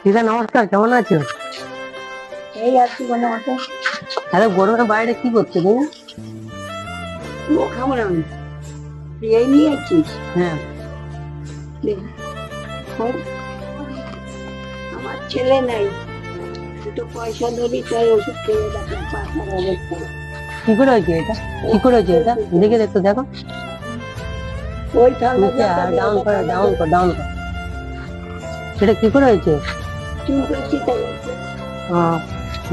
দিদা নমস্কার, কেমন আছো? এই আর কি কোনো মতো আরে গরমের বাইরে কি করছো তুমি? ও খাবো না আমি। এই নিয়ে আছিস? হ্যাঁ। শোন, আমার ছেলে নাই, দুটো পয়সা ধরি তাই ওষুধ খেয়ে দেখো পাখার অবস্থা। কি করে হয়েছে এটা? কি করে হয়েছে এটা? দেখে দেখো, দেখো ওই ঠান্ডা নিচে ডাউন করো, ডাউন করো, ডাউন করো। সেটা কি করে হয়েছে? চুল করছি তাই হয়েছে।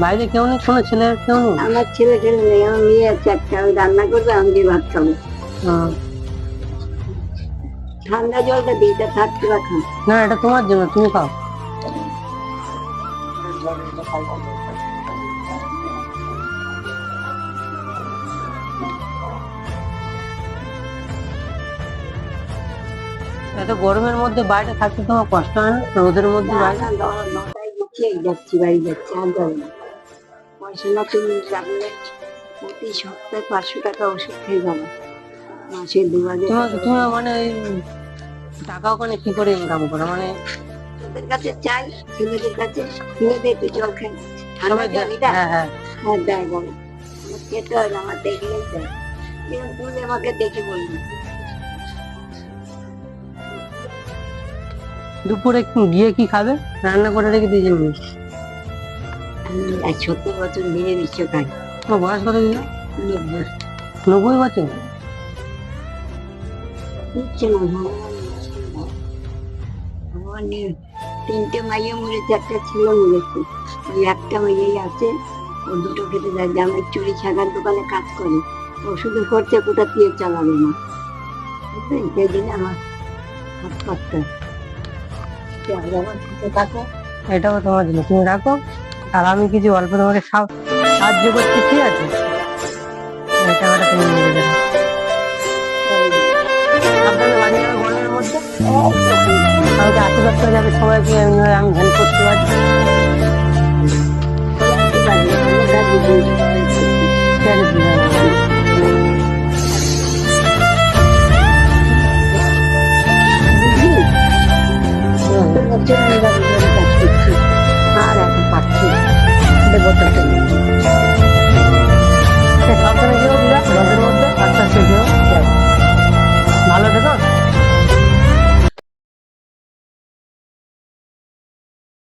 বাইরে কেউ নেই, কোনো ছেলে কেউ নেই? আমার ছেলে ছেলে নেই, আমার মেয়ে আছে একটা, আমি রান্না করবে, আমি দিয়ে ভাত খাবো। ঠান্ডা জলটা দিই, তা থাকতে বা খান। না, এটা তোমার জন্য, তুমি খাও। এত গরমের মধ্যে বাইরে থাকতে তোমার কষ্ট হয় না? রোদের মধ্যে না বাইরে? না, নটায় গেছি, যাচ্ছি বাড়ি যাচ্ছি, আর যাবো না। পয়সা না তুমি যাবে, প্রতি সপ্তাহে 500 টাকা ওষুধ খেয়ে যাবো, মাসে 2000 টাকা। তোমার মানে এই টাকা ওখানে কি করে ইনকাম করো মানে? তোদের কাছে চাই, ছেলেদের কাছে, ছেলেদের একটু জল খাই, ঠান্ডা জল এটা। হ্যাঁ হ্যাঁ। হ্যাঁ দেয় বলো, আমার খেতে হয় না, আমার দেখলেই দেয়। কিন্তু তুই আমাকে দেখে বলবি। দুপুরে গিয়ে কি খাবে? রান্না করে রেখে দিয়ে যাবি? আমি 70 বছর নিরামিষ খাই। তোমার বয়স কত দিল? 90। 90 বছর? বুঝছে না, ভগবান নিয়ে 3টে মাইয়া মরেছে, একটা ছেলে মরেছে। ওই একটা মাইয়াই আছে, ও দুটো খেতে যায়, জামাই চুরি ছাগার দোকানে কাজ করে, ওষুধের খরচা কোথা দিয়ে চালাবে না, বুঝলেন? সেই দিনে আমার হাত পাততে থাকো। এটাও তোমার জন্য, তুমি রাখো। আর আমি কিছু অল্প তোমাকে সাহায্য করছি, ঠিক আছে? এটা ওটা তুমি নিয়ে যাবে। আপনাদের বাড়ি যাবে গরমের মধ্যে, কাউকে আশীর্বাদ করে যাবে, সবাইকে আমি হেল্প করতে পারছি। ঠিক আছে,